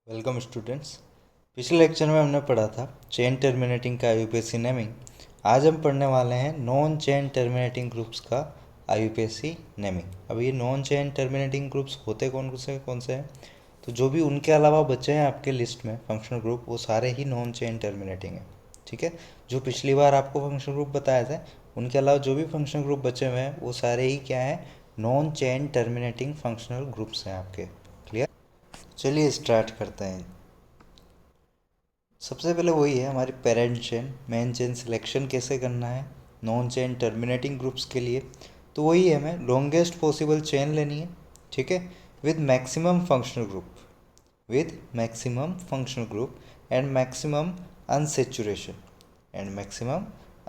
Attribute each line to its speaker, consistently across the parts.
Speaker 1: Welcome students. पिछले lecture में हमने पढ़ा था चेन टर्मिनेटिंग का आईयूपीएसी नेमिंग। आज हम पढ़ने वाले हैं नॉन चेन टर्मिनेटिंग ग्रुप्स का आईयूपीएसी नेमिंग। अब ये नॉन चेन टर्मिनेटिंग ग्रुप्स होते कौन से हैं? तो जो भी उनके अलावा बचे हैं आपके लिस्ट में फंक्शनल ग्रुप, वो सारे ही नॉन चेन टर्मिनेटिंग हैं। ठीक है, जो पिछली बार आपको फंक्शनल ग्रुप बताए थे उनके अलावा जो भी फंक्शनल ग्रुप बचे हुए हैं वो सारे ही क्या हैं? Non chain terminating functional groups हैं आपके। क्लियर? चलिए स्टार्ट करते हैं। सबसे पहले वही है हमारी parent chain main chain selection कैसे करना है नॉन चेन टर्मिनेटिंग ग्रुप्स के लिए। तो वही है, हमें लॉन्गेस्ट पॉसिबल चेन लेनी है। ठीक है, with maximum functional group and maximum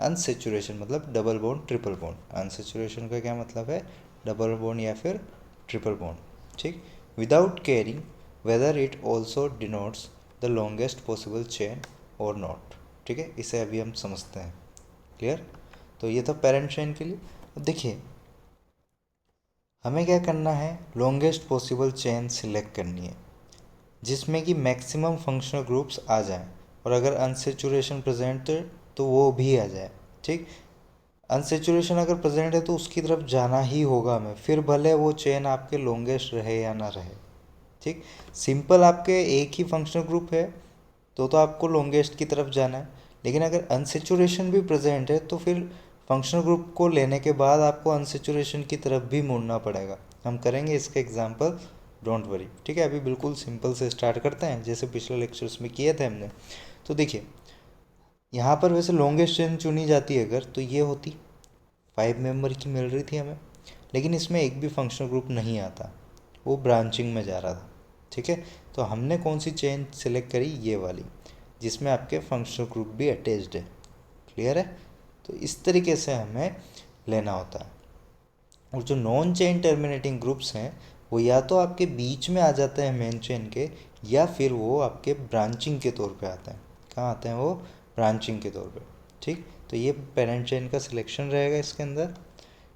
Speaker 1: unsaturation मतलब double bond triple bond. Unsaturation का क्या मतलब है? डबल बॉन्ड या फिर ट्रिपल बॉन्ड। ठीक, without caring whether it also denotes the longest possible chain और नॉट। ठीक है, इसे अभी हम समझते हैं। क्लियर? तो ये था पेरेंट चेन के लिए। अब देखिए, हमें क्या करना है, लॉन्गेस्ट पॉसिबल चेन सिलेक्ट करनी है जिसमें कि मैक्सिमम फंक्शनल ग्रुप्स आ जाएं, और अगर अनसेचुरेशन प्रेजेंट तो वो भी आ जाए। ठीक, अनसेचुरेशन अगर प्रेजेंट है तो उसकी तरफ जाना ही होगा हमें, फिर भले वो चेन आपके लॉन्गेस्ट रहे या ना रहे। ठीक, सिंपल आपके एक ही फंक्शनल ग्रुप है तो आपको लॉन्गेस्ट की तरफ जाना है, लेकिन अगर अनसेचुरेशन भी प्रेजेंट है तो फिर फंक्शनल ग्रुप को लेने के बाद आपको अनसेचुरेशन की तरफ भी मुड़ना पड़ेगा। हम करेंगे इसके एग्जांपल, डोंट वरी। ठीक है, अभी बिल्कुल सिंपल से स्टार्ट करते हैं जैसे पिछले लेक्चर्स में किए थे हमने। तो देखिए, यहाँ पर वैसे लॉन्गेस्ट चेन चुनी जाती है अगर, तो ये होती 5 मेंबर की मिल रही थी हमें, लेकिन इसमें एक भी फंक्शनल ग्रुप नहीं आता, वो ब्रांचिंग में जा रहा था। ठीक है, तो हमने कौन सी चेन सिलेक्ट करी? ये वाली, जिसमें आपके फंक्शनल ग्रुप भी अटैच्ड है। क्लियर है? तो इस तरीके से हमें लेना होता है। और जो नॉन चेन टर्मिनेटिंग ग्रुप्स हैं वो या तो आपके बीच में आ जाते हैं मेन चेन के, या फिर वो आपके ब्रांचिंग के तौर पे आते हैं। कहाँ आते हैं वो? ब्रांचिंग के तौर पे। ठीक, तो ये पेरेंट चेन का सिलेक्शन रहेगा इसके अंदर।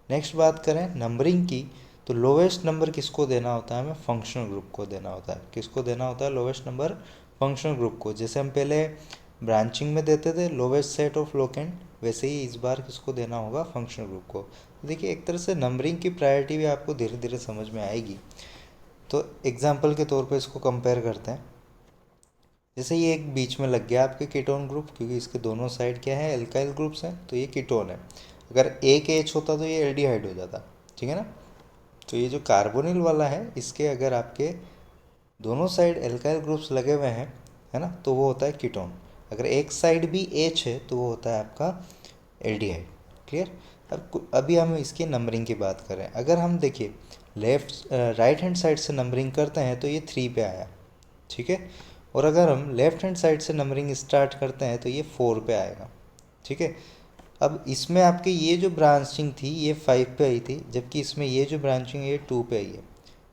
Speaker 1: नेक्स्ट बात करें नंबरिंग की, तो लोवेस्ट नंबर किसको देना होता है? हमें फंक्शनल ग्रुप को देना होता है। किसको देना होता है लोवेस्ट नंबर? फंक्शनल ग्रुप को। जैसे हम पहले ब्रांचिंग में देते थे लोवेस्ट सेट ऑफ लोकेंड, वैसे ही इस बार किसको देना होगा? फंक्शनल ग्रुप को। देखिए, एक तरह से नंबरिंग की प्रायोरिटी भी आपको धीरे धीरे समझ में आएगी। तो एग्जाम्पल के तौर पे इसको कंपेयर करते हैं। जैसे ये एक बीच में लग गया आपके कीटोन ग्रुप, क्योंकि इसके दोनों साइड क्या है? एल्काइल ग्रुप्स हैं, तो ये कीटोन है। अगर एक एच होता तो ये एल्डिहाइड हो जाता। ठीक है ना? तो ये जो कार्बोनिल वाला है, इसके अगर आपके दोनों साइड एल्काइल ग्रुप्स लगे हुए हैं, है ना, तो वो होता है कीटोन। अगर एक साइड भी एच है तो वो होता है आपका एल्डिहाइड। क्लियर? अब अभी हम इसकी नंबरिंग की बात करें। अगर हम देखिए राइट हैंड साइड से नंबरिंग करते हैं तो ये 3 पे आया। ठीक है, और अगर हम लेफ्ट हैंड साइड से नंबरिंग स्टार्ट करते हैं तो ये 4 पे आएगा। ठीक है, अब इसमें आपके ये जो ब्रांचिंग थी ये 5 पे आई थी, जबकि इसमें ये जो ब्रांचिंग है ये 2 पे आई है।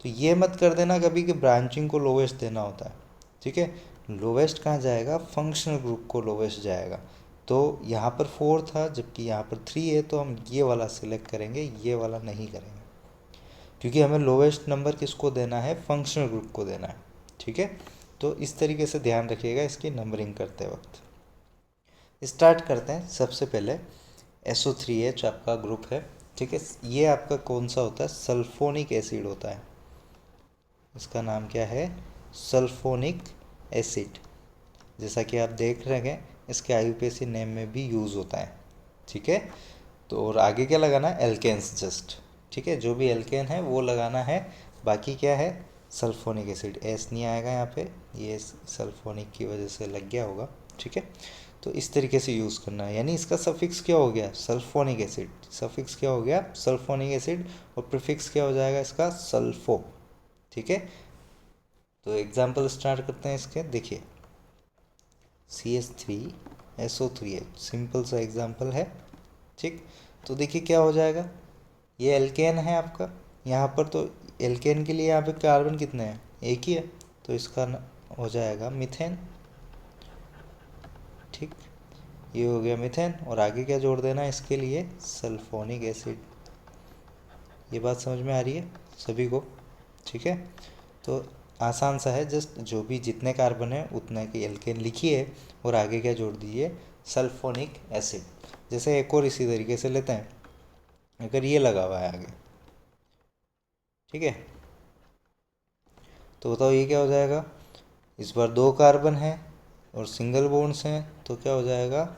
Speaker 1: तो ये मत कर देना कभी कि ब्रांचिंग को लोवेस्ट देना होता है। ठीक है, लोवेस्ट कहाँ जाएगा? फंक्शनल ग्रुप को लोवेस्ट जाएगा। तो यहाँ पर 4 था जबकि यहाँ पर 3 है, तो हम ये वाला सिलेक्ट करेंगे, ये वाला नहीं करेंगे, क्योंकि हमें लोवेस्ट नंबर किसको देना है? फंक्शनल ग्रुप को देना है। ठीक है, तो इस तरीके से ध्यान रखिएगा इसकी नंबरिंग करते वक्त। स्टार्ट करते हैं। सबसे पहले SO3H आपका ग्रुप है। ठीक है, ये आपका कौन सा होता है? सल्फोनिक एसिड होता है। इसका नाम क्या है? Sulphonic acid. जैसा कि आप देख रहे हैं इसके आईयूपीएसी नेम में भी यूज़ होता है। ठीक है, तो और आगे क्या लगाना है? Alkanes just. ठीक है, जो भी एल्केन है वो लगाना है। बाकी क्या है? Sulphonic acid. एस नहीं आएगा यहाँ पे, ये सल्फोनिक की वजह से लग गया होगा। ठीक है, तो इस तरीके से यूज़ करना है, यानी इसका सफिक्स क्या हो गया? Sulphonic acid. सफिक्स क्या हो गया? Sulphonic acid. और प्रीफिक्स क्या हो जाएगा इसका? सल्फो। ठीक है, तो एग्जाम्पल स्टार्ट करते हैं इसके। देखिए, CH3SO3H, सिंपल सा एग्जाम्पल है। ठीक, तो देखिए क्या हो जाएगा? ये एल्केन है आपका यहाँ पर, तो एल्केन के लिए यहाँ पे कार्बन कितने हैं? एक ही है, तो इसका हो जाएगा मीथेन। ठीक, ये हो गया मीथेन, और आगे क्या जोड़ देना है इसके लिए? Sulphonic acid. ये बात समझ में आ रही है सभी को? ठीक है, तो आसान सा है, जस्ट जो भी जितने कार्बन है उतने की एल्केन लिखिए और आगे क्या जोड़ दीजिए, सल्फोनिक एसिड। जैसे एक और इसी तरीके से लेते हैं, अगर ये लगा हुआ है आगे, ठीक है, तो बताओ ये क्या हो जाएगा। इस बार 2 कार्बन है और सिंगल बॉन्ड्स हैं, तो क्या हो जाएगा,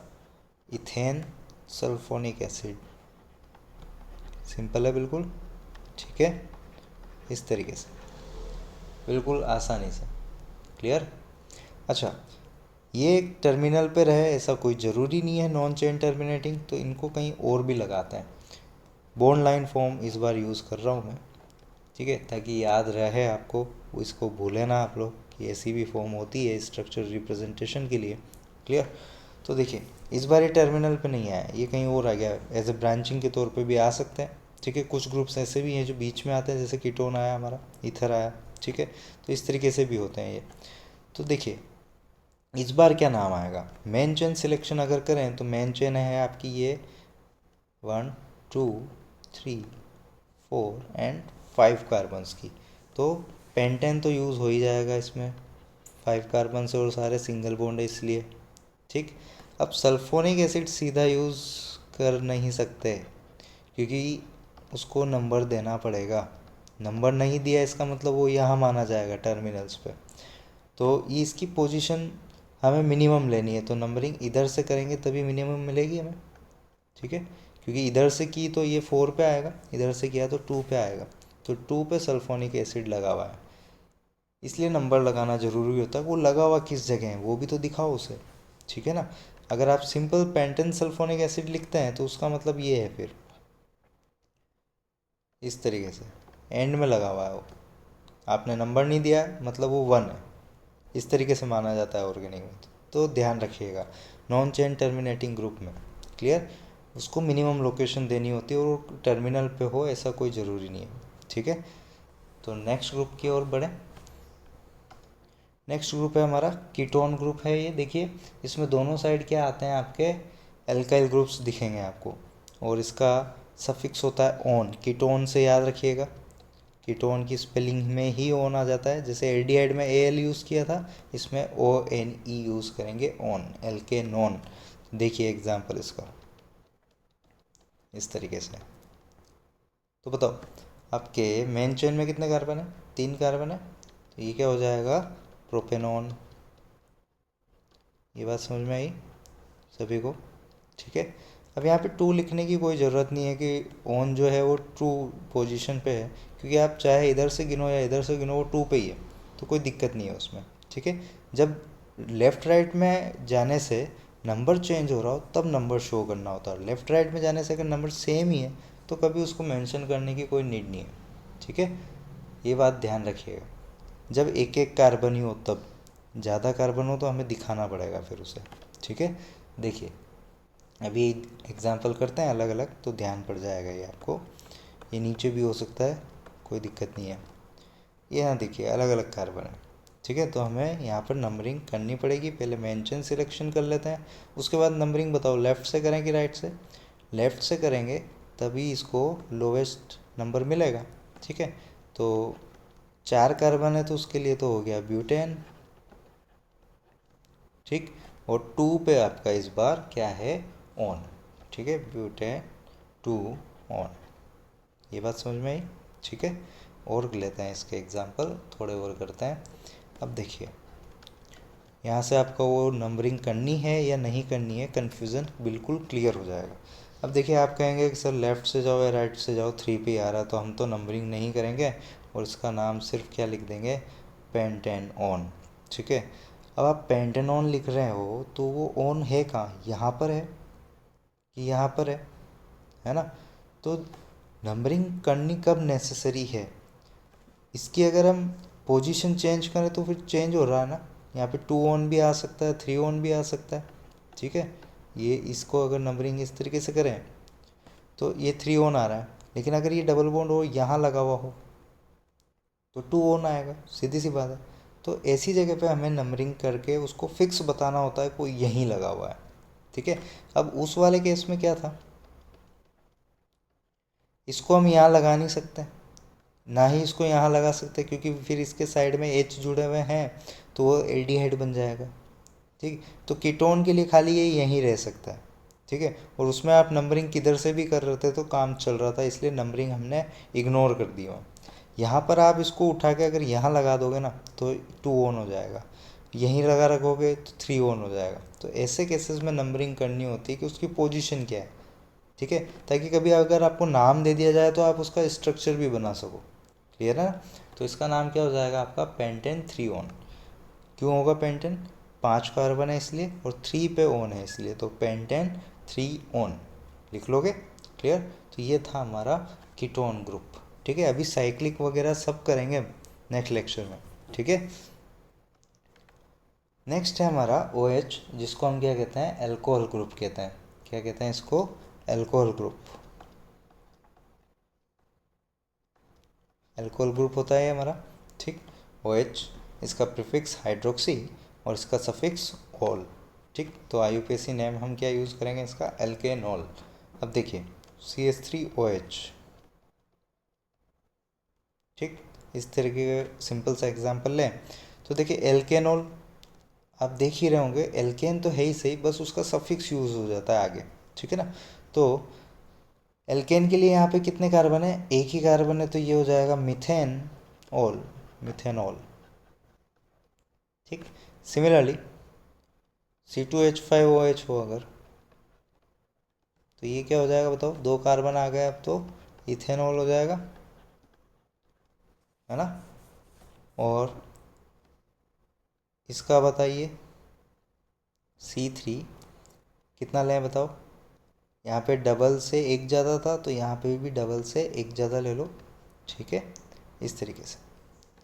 Speaker 1: इथेन सल्फोनिक एसिड। सिंपल है बिल्कुल, ठीक है, इस तरीके से बिल्कुल आसानी से। क्लियर। अच्छा, ये एक टर्मिनल पे रहे ऐसा कोई ज़रूरी नहीं है, नॉन चेन टर्मिनेटिंग, तो इनको कहीं और भी लगाते हैं। बॉन्ड लाइन फॉर्म इस बार यूज़ कर रहा हूँ मैं, ठीक है, ताकि याद रहे आपको, इसको भूले ना आप लोग कि ऐसी भी फॉर्म होती है स्ट्रक्चर रिप्रेजेंटेशन के लिए। क्लियर। तो देखिए इस बार ये टर्मिनल पे नहीं आया, ये कहीं और आ गया, एज ए ब्रांचिंग के तौर पे भी आ सकते हैं, ठीक है। कुछ ग्रुप्स ऐसे भी हैं जो बीच में आते हैं, जैसे कीटोन आया हमारा, ईथर आया, ठीक है, तो इस तरीके से भी होते हैं ये। तो देखिए इस बार क्या नाम आएगा, मेन चेन सिलेक्शन अगर करें तो मेन चेन है आपकी ये 1 2 3 4 एंड 5 कार्बन्स की, तो पेंटेन तो यूज़ हो ही जाएगा इसमें, 5 कार्बन से और सारे सिंगल बॉन्ड है इसलिए, ठीक। अब सल्फोनिक एसिड सीधा यूज़ कर नहीं सकते, क्योंकि उसको नंबर देना पड़ेगा, नंबर नहीं दिया इसका मतलब वो यहाँ माना जाएगा टर्मिनल्स पे, तो ये इसकी पोजीशन हमें मिनिमम लेनी है, तो नंबरिंग इधर से करेंगे तभी मिनिमम मिलेगी हमें, ठीक है, क्योंकि इधर से की तो ये 4 पे आएगा, इधर से किया तो 2 पे आएगा, तो 2 पे सल्फोनिक एसिड लगा हुआ है, इसलिए नंबर लगाना ज़रूरी होता है। वो लगा हुआ किस जगह है वो भी तो दिखाओ उसे, ठीक है ना। अगर आप सिंपल पेंटेन सल्फोनिक एसिड लिखते हैं तो उसका मतलब ये है, फिर इस तरीके से एंड में लगा हुआ है वो, आपने नंबर नहीं दिया मतलब वो 1 है, इस तरीके से माना जाता है ऑर्गेनिक में, तो ध्यान रखिएगा नॉन चेन टर्मिनेटिंग ग्रुप में। क्लियर। उसको मिनिमम लोकेशन देनी होती है और टर्मिनल पे हो ऐसा कोई ज़रूरी नहीं है, ठीक है। तो नेक्स्ट ग्रुप की ओर बढ़ें। नेक्स्ट ग्रुप है हमारा कीटोन ग्रुप है, ये देखिए इसमें दोनों साइड क्या आते हैं आपके, एल्काइल ग्रुप्स दिखेंगे आपको, और इसका सफिक्स होता है ऑन, कीटोन से याद रखिएगा, कीटोन की स्पेलिंग में ही ऑन आ जाता है, जैसे एल्डिहाइड में एल यूज़ किया था, इसमें ONE यूज़ करेंगे, ऑन, एल्के नॉन। देखिए एग्जाम्पल इसका इस तरीके से, तो बताओ आपके मेन चेन में कितने कार्बन है, 3 कार्बन है, तो ये क्या हो जाएगा, प्रोपेनॉन। ये बात समझ में आई सभी को, ठीक है। अब यहाँ पे 2 लिखने की कोई ज़रूरत नहीं है कि ऑन जो है वो ट्रू पोजीशन पे है, क्योंकि आप चाहे इधर से गिनो या इधर से गिनो वो 2 पे ही है, तो कोई दिक्कत नहीं है उसमें, ठीक है। जब लेफ़्ट राइट में जाने से नंबर चेंज हो रहा हो तब नंबर शो करना होता है, लेफ़्ट राइट में जाने से अगर नंबर सेम ही है तो कभी उसको मेंशन करने की कोई नीड नहीं है, ठीक है। ये बात ध्यान रखिएगा, जब एक एक कार्बन ही हो तब, ज़्यादा कार्बन हो तो हमें दिखाना पड़ेगा फिर उसे, ठीक है। देखिए अभी एग्जांपल करते हैं अलग अलग, तो ध्यान पड़ जाएगा ये आपको, ये नीचे भी हो सकता है, कोई दिक्कत नहीं है। ये यहाँ देखिए अलग अलग कार्बन है, ठीक है, तो हमें यहाँ पर नंबरिंग करनी पड़ेगी, पहले मेंशन सिलेक्शन कर लेते हैं, उसके बाद नंबरिंग बताओ लेफ़्ट से करें कि राइट से, लेफ़्ट से करेंगे तभी इसको लोवेस्ट नंबर मिलेगा, ठीक है। तो 4 कार्बन है तो उसके लिए तो हो गया ब्यूटेन, ठीक, और 2 पे आपका इस बार क्या है, ऑन, ठीक है, ब्यूटेन 2 ऑन। ये बात समझ में आई, ठीक है। और लेते हैं इसके एग्जांपल थोड़े और करते हैं। अब देखिए यहाँ से आपका वो नंबरिंग करनी है या नहीं करनी है, कन्फ्यूज़न बिल्कुल क्लियर हो जाएगा। अब देखिए आप कहेंगे कि सर लेफ़्ट से जाओ या राइट से जाओ, 3 पे आ रहा, तो हम तो नंबरिंग नहीं करेंगे और इसका नाम सिर्फ क्या लिख देंगे, पेंटेन ऑन, ठीक है। अब आप पेंटेन ऑन लिख रहे हो तो वो ऑन है कहाँ, यहाँ पर है कि यहाँ पर है ना। तो नंबरिंग करनी कब नेसेसरी है, इसकी अगर हम पोजीशन चेंज करें तो फिर चेंज हो रहा है ना, यहाँ पे 2 ऑन भी आ सकता है, 3 ऑन भी आ सकता है, ठीक है। ये इसको अगर नंबरिंग इस तरीके से करें तो ये 3 ऑन आ रहा है, लेकिन अगर ये डबल बॉन्ड हो यहाँ लगा हुआ हो तो 2 ऑन आएगा, सीधी सी बात है। तो ऐसी जगह पे हमें नंबरिंग करके उसको फिक्स बताना होता है कोई यहीं लगा हुआ है, ठीक है। अब उस वाले केस में क्या था, इसको हम यहाँ लगा नहीं सकते, ना ही इसको यहाँ लगा सकते क्योंकि फिर इसके साइड में H जुड़े हुए हैं तो वो एल्डिहाइड बन जाएगा। ठीक, तो कीटोन के लिए खाली ये यहीं रह सकता है। ठीक है, और उसमें आप नंबरिंग किधर से भी कर रहे थे तो काम चल रहा था, इसलिए नंबरिंग हमने इग्नोर कर दिया। यहाँ पर आप इसको उठा के अगर यहाँ लगा दोगे ना तो 2 ऑन हो जाएगा, यहीं लगा रखोगे तो 3 ऑन हो जाएगा। तो ऐसे केसेस में नंबरिंग करनी होती है कि उसकी पोजीशन क्या है। ठीक है, ताकि कभी अगर आपको नाम दे दिया जाए तो आप उसका स्ट्रक्चर भी बना सको। क्लियर है ना? तो इसका नाम क्या हो जाएगा आपका पेंटेन 3 ऑन। क्यों होगा पेंटेन? 5 कार्बन है इसलिए, और 3 पे ऑन है इसलिए, तो पेंटेन 3 ऑन लिख लोगे। क्लियर? तो ये था हमारा कीटोन ग्रुप। ठीक है, अभी साइक्लिक वगैरह सब करेंगे नेक्स्ट लेक्चर में। ठीक है, नेक्स्ट है हमारा OH, जिसको हम क्या कहते हैं? एल्कोहल ग्रुप कहते हैं। क्या कहते हैं इसको? Alcohol group. एल्कोहल ग्रुप होता है हमारा। ठीक, OH, इसका प्रीफिक्स हाइड्रोक्सी और इसका सफिक्स ऑल। ठीक, तो IUPAC नेम हम क्या यूज़ करेंगे इसका? एल्केनॉल। अब देखिए CH3OH। ठीक, इस तरीके का सिंपल सा एग्जांपल लें तो देखिए एल्केनॉल, आप देख ही रहे होंगे एल्केन तो है ही सही, बस उसका सफिक्स यूज़ हो जाता है आगे। ठीक है ना? तो एल्केन के लिए यहाँ पे कितने कार्बन है? एक ही कार्बन है, तो ये हो जाएगा मिथेन ऑल, मिथेनॉल। ठीक, सिमिलरली C2H5OH हो अगर, तो ये क्या हो जाएगा बताओ? 2 कार्बन आ गए, अब तो इथेनॉल हो जाएगा, है ना? और इसका बताइए C3 कितना लें बताओ? यहाँ पे डबल से एक ज़्यादा था तो यहाँ पे भी डबल से एक ज़्यादा ले लो। ठीक है, इस तरीके से,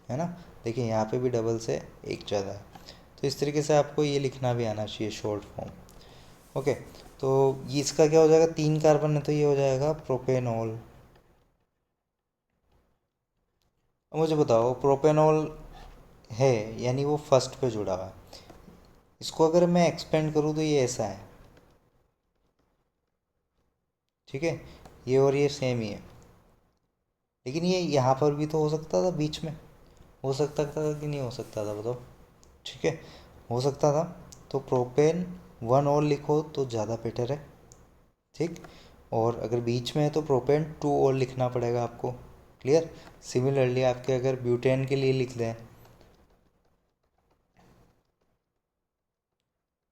Speaker 1: है ना? देखिए यहाँ पे भी डबल से एक ज़्यादा है, तो इस तरीके से आपको ये लिखना भी आना चाहिए शॉर्ट फॉर्म। ओके, तो ये इसका क्या हो जाएगा? 3 कार्बन है तो ये हो जाएगा प्रोपेनॉल। अब मुझे बताओ प्रोपेनॉल है यानी वो फर्स्ट पे जुड़ा हुआ है, इसको अगर मैं एक्सपेंड करूँ तो ये ऐसा है। ठीक है, ये और ये सेम ही है, लेकिन ये यहाँ पर भी तो हो सकता था, बीच में हो सकता था कि नहीं हो सकता था बताओ? ठीक है, हो सकता था, तो प्रोपेन 1 और लिखो तो ज़्यादा बेटर है। ठीक, और अगर बीच में है तो प्रोपेन 2 और लिखना पड़ेगा आपको। क्लियर? सिमिलरली आपके अगर ब्यूटेन के लिए लिख दें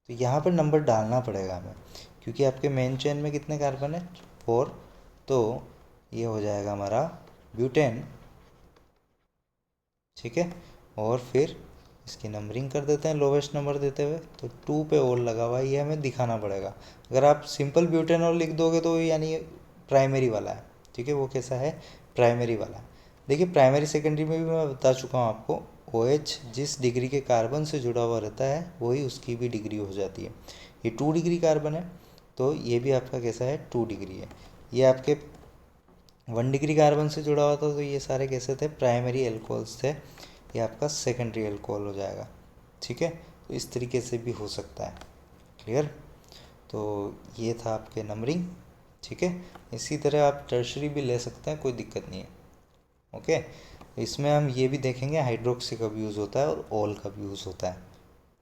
Speaker 1: तो यहाँ पर नंबर डालना पड़ेगा हमें, क्योंकि आपके मेन चेन में कितने कार्बन है? 4, तो ये हो जाएगा हमारा ब्यूटेन। ठीक है, और फिर इसकी नंबरिंग कर देते हैं लोवेस्ट नंबर देते हुए, तो 2 पे और लगा हुआ है, ये हमें दिखाना पड़ेगा। अगर आप सिंपल ब्यूटेनॉल लिख दोगे तो यानी प्राइमरी वाला है। ठीक है, वो कैसा है? प्राइमरी वाला है। देखिए प्राइमरी सेकेंडरी में भी मैं बता चुका हूँ आपको, OH जिस डिग्री के कार्बन से जुड़ा हुआ रहता है वही उसकी भी डिग्री हो जाती है। ये 2 डिग्री कार्बन है तो ये भी आपका कैसा है? 2 डिग्री है। ये आपके 1 डिग्री कार्बन से जुड़ा हुआ था तो ये सारे कैसे थे? प्राइमरी एल्कोहल्स थे, ये आपका सेकेंडरी एल्कोहल हो जाएगा। ठीक है, तो इस तरीके से भी हो सकता है। क्लियर? तो ये था आपके नंबरिंग। ठीक है, इसी तरह आप टर्शरी भी ले सकते हैं, कोई दिक्कत नहीं है। ओके, इसमें हम ये भी देखेंगे हाइड्रोक्सी कब यूज़ होता है और ऑल कब यूज़ होता है।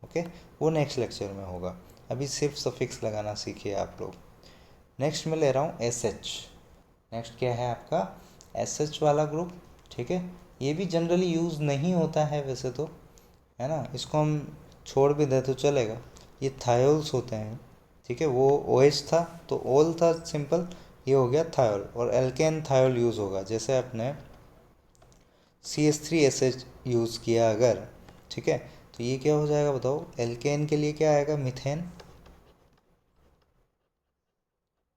Speaker 1: ओके, वो नेक्स्ट लेक्चर में होगा, अभी सिर्फ सफिक्स लगाना सीखिए आप लोग। नेक्स्ट मैं ले रहा हूँ SH। नेक्स्ट क्या है आपका? SH वाला ग्रुप। ठीक है, ये भी जनरली यूज़ नहीं होता है वैसे तो, है ना? इसको हम छोड़ भी दें तो चलेगा। ये थायोल्स होते हैं। ठीक है, वो OH था तो ऑल था सिंपल, ये हो गया थायोल, और एल्केन थायोल यूज़ होगा, जैसे आपने CH3SH यूज़ किया अगर। ठीक है, तो ये क्या हो जाएगा बताओ? एल्केन के लिए क्या आएगा? मिथेन,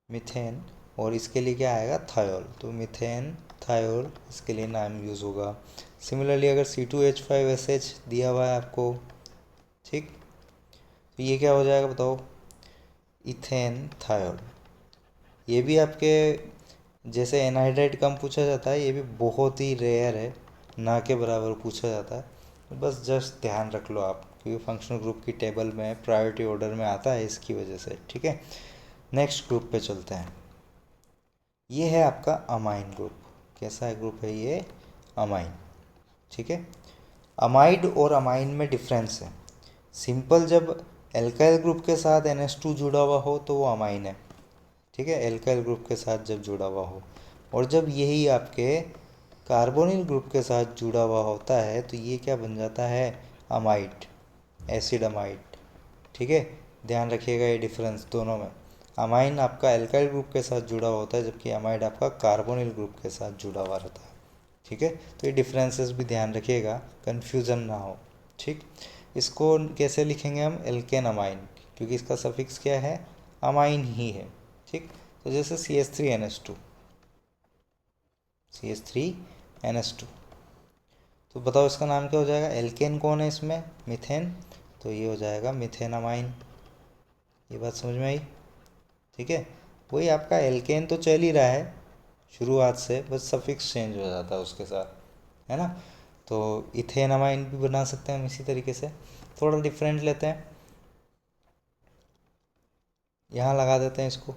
Speaker 1: मिथेन, और इसके लिए क्या आएगा? थायोल, तो मिथेन थायोल इसके लिए नाम यूज़ होगा। सिमिलरली अगर C2H5SH दिया हुआ है आपको, ठीक, तो ये क्या हो जाएगा बताओ? Ethane thiol. ये भी आपके जैसे एनहाइड्राइड कम पूछा जाता है, ये भी बहुत ही रेयर है, ना के बराबर पूछा जाता है, तो बस जस्ट ध्यान रख लो आप, क्योंकि फंक्शनल ग्रुप की टेबल में प्रायोरिटी ऑर्डर में आता है इसकी वजह से। ठीक है, नेक्स्ट ग्रुप पे चलते हैं। ये है आपका अमाइन ग्रुप। कैसा है ग्रुप है ये? अमाइन। ठीक है, अमाइड और अमाइन में डिफरेंस है। सिंपल जब एल्काइल ग्रुप के साथ NH2 जुड़ा हुआ हो तो वो अमाइन है। ठीक है, एल्काइल ग्रुप के साथ जब जुड़ा हुआ हो, और जब यही आपके कार्बोनिल ग्रुप के साथ जुड़ा हुआ होता है तो ये क्या बन जाता है, अमाइड, एसिड अमाइड। ठीक है, ध्यान रखिएगा ये डिफरेंस दोनों में। अमाइन आपका एल्काइल ग्रुप के साथ जुड़ा हुआ होता है, जबकि अमाइड आपका कार्बोनिल ग्रुप के साथ जुड़ा हुआ रहता है। ठीक है, तो ये डिफरेंसेस भी ध्यान रखिएगा, कन्फ्यूज़न ना हो। ठीक, इसको कैसे लिखेंगे हम, एल्केन अमाइन, क्योंकि इसका सफिक्स क्या है, अमाइन ही है। ठीक, तो जैसे CH3NH2, CH3NH2, तो बताओ इसका नाम क्या हो जाएगा, एल्केन कौन है इसमें, मिथेन, तो ये हो जाएगा मिथेन अमाइन। ये बात समझ में आई। ठीक है, वही आपका एल्केन तो चल ही रहा है शुरुआत से, बस सफिक्स चेंज हो जाता है उसके साथ, है ना। तो इथेन अमाइन भी बना सकते हैं हम इसी तरीके से, थोड़ा डिफरेंट लेते हैं, यहाँ लगा देते हैं इसको,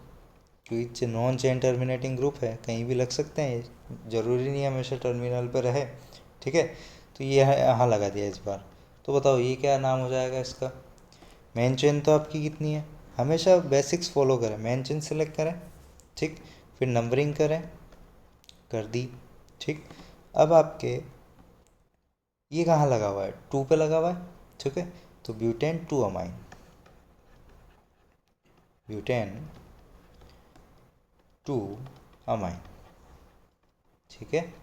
Speaker 1: क्योंकि नॉन चेन टर्मिनेटिंग ग्रुप है, कहीं भी लग सकते हैं, ज़रूरी नहीं है हमेशा टर्मिनल पर रहे। ठीक है, तो ये यहाँ लगा दिया इस बार। तो बताओ ये क्या नाम हो जाएगा इसका, मेन चेन तो आपकी कितनी है, हमेशा बेसिक्स फॉलो करें, मेन चेन सेलेक्ट करें। ठीक, फिर नंबरिंग करें, कर दी। ठीक, अब आपके ये कहाँ लगा हुआ है, 2 पे लगा हुआ है। ठीक है, तो ब्यूटेन 2 अमाइन, ब्यूटेन 2 अमाइन। ठीक है,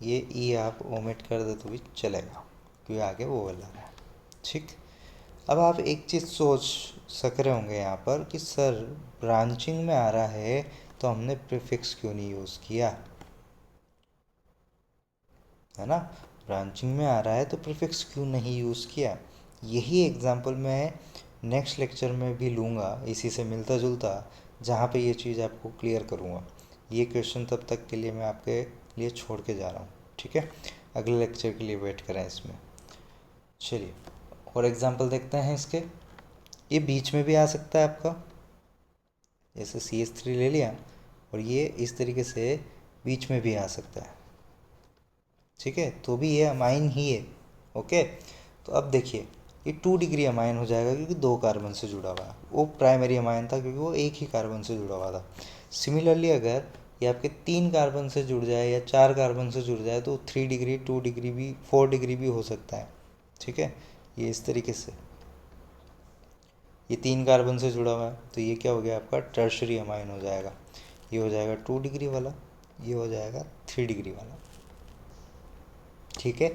Speaker 1: ये ई आप ओमिट कर दे तो भी चलेगा, क्योंकि आगे वो वाला है। ठीक, अब आप एक चीज़ सोच सक रहे होंगे यहाँ पर कि सर ब्रांचिंग में आ रहा है तो हमने प्रीफिक्स क्यों नहीं यूज़ किया, है ना। ब्रांचिंग में आ रहा है तो प्रीफिक्स क्यों नहीं यूज़ किया, यही एग्जांपल मैं नेक्स्ट लेक्चर में भी लूँगा इसी से मिलता जुलता, जहाँ पे ये चीज़ आपको क्लियर करूँगा। ये क्वेश्चन तब तक के लिए मैं आपके लिए छोड़ के जा रहा हूँ। ठीक है, अगले लेक्चर के लिए वेट करें इसमें। चलिए और एग्जांपल देखते हैं इसके। ये बीच में भी आ सकता है आपका, जैसे CH3 ले लिया, और ये इस तरीके से बीच में भी आ सकता है। ठीक है, तो भी ये अमाइन ही है। ओके, तो अब देखिए ये 2 डिग्री अमाइन हो जाएगा, क्योंकि 2 कार्बन से जुड़ा हुआ है, वो प्राइमरी अमाइन था क्योंकि वो एक ही कार्बन से जुड़ा हुआ था। सिमिलरली अगर ये आपके 3 कार्बन से जुड़ जाए या 4 कार्बन से जुड़ जाए तो 3 डिग्री, 2 डिग्री भी, 4 डिग्री भी हो सकता है। ठीक है, ये इस तरीके से, ये 3 कार्बन से जुड़ा हुआ है तो ये क्या हो गया आपका टर्शरी अमाइन हो जाएगा। ये हो जाएगा 2 डिग्री वाला, ये हो जाएगा 3 डिग्री वाला। ठीक है।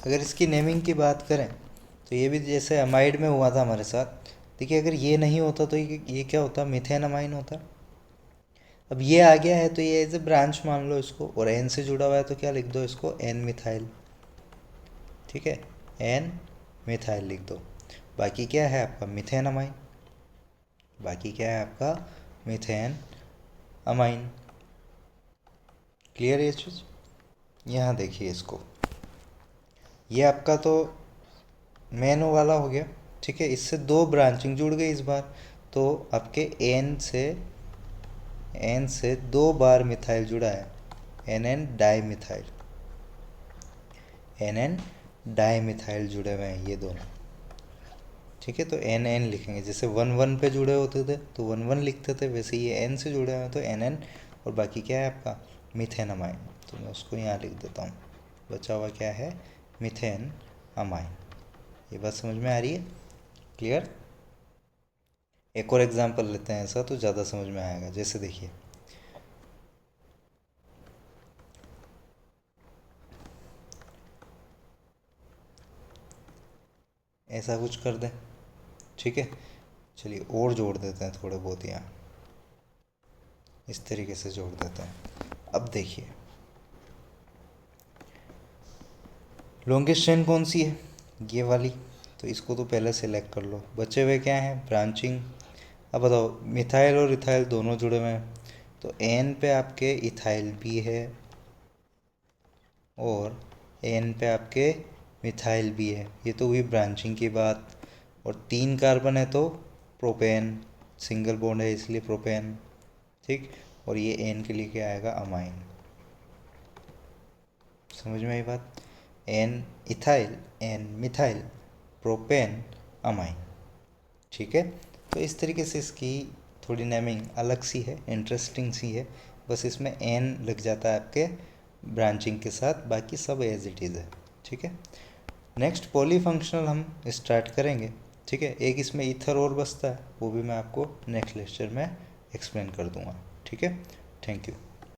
Speaker 1: अगर इसकी नेमिंग की बात करें तो ये भी जैसे अमाइड में हुआ था हमारे साथ। देखिए अगर ये नहीं होता तो ये क्या होता, मीथेन अमाइन होता। अब ये आ गया है तो ये एज ए ब्रांच मान लो इसको, और एन से जुड़ा हुआ है तो क्या लिख दो इसको, एन मिथाइल। ठीक है, एन मिथाइल लिख दो। बाकी क्या है आपका मीथेन अमाइन, बाकी क्या है आपका मीथेन अमाइन। क्लियर ये चीज़। यहाँ देखिए इसको, ये आपका तो मेन वाला हो गया। ठीक है, इससे दो ब्रांचिंग जुड़ गई इस बार, तो आपके एन से दो बार मिथाइल जुड़ा है, N N di methyl, N N di methyl जुड़े हुए हैं ये दोनों। ठीक है, तो एन एन लिखेंगे, जैसे वन वन पे जुड़े होते थे तो वन वन लिखते थे, वैसे ये एन से जुड़े हुए हैं तो एन एन, और बाकी क्या है आपका मीथेन अमाइन, तो मैं उसको यहाँ लिख देता हूँ। बचा हुआ क्या है, मीथेन अमाइन। ये बात समझ में आ रही है, क्लियर। एक और एग्जांपल लेते हैं ऐसा तो ज़्यादा समझ में आएगा। जैसे देखिए ऐसा कुछ कर दें। ठीक है, चलिए और जोड़ देते हैं थोड़े बहुत यहाँ, इस तरीके से जोड़ देते हैं। अब देखिए लॉन्गेस्ट चेन कौन सी है, ये वाली, तो इसको तो पहले सेलेक्ट कर लो। बचे हुए क्या हैं, ब्रांचिंग। अब बताओ मिथाइल और इथाइल दोनों जुड़े हुए हैं, तो एन पे आपके इथाइल भी है और एन पे आपके मिथाइल भी है। ये तो हुई ब्रांचिंग की बात। और 3 कार्बन है तो प्रोपेन, सिंगल बॉन्ड है इसलिए प्रोपेन। ठीक, और ये एन के लिए क्या आएगा, अमाइन। समझ में आई बात, N ethyl, N methyl, propane, amine. ठीक है, तो इस तरीके से इसकी थोड़ी नेमिंग अलग सी है, इंटरेस्टिंग सी है। बस इसमें एन लग जाता है आपके ब्रांचिंग के साथ, बाकी सब एज इट इज़ है। ठीक है, नेक्स्ट पॉलीफंक्शनल हम स्टार्ट करेंगे। ठीक है, एक इसमें ईथर और बचता है, वो भी मैं आपको नेक्स्ट लेक्चर में एक्सप्लेन कर दूंगा। ठीक है, थैंक यू।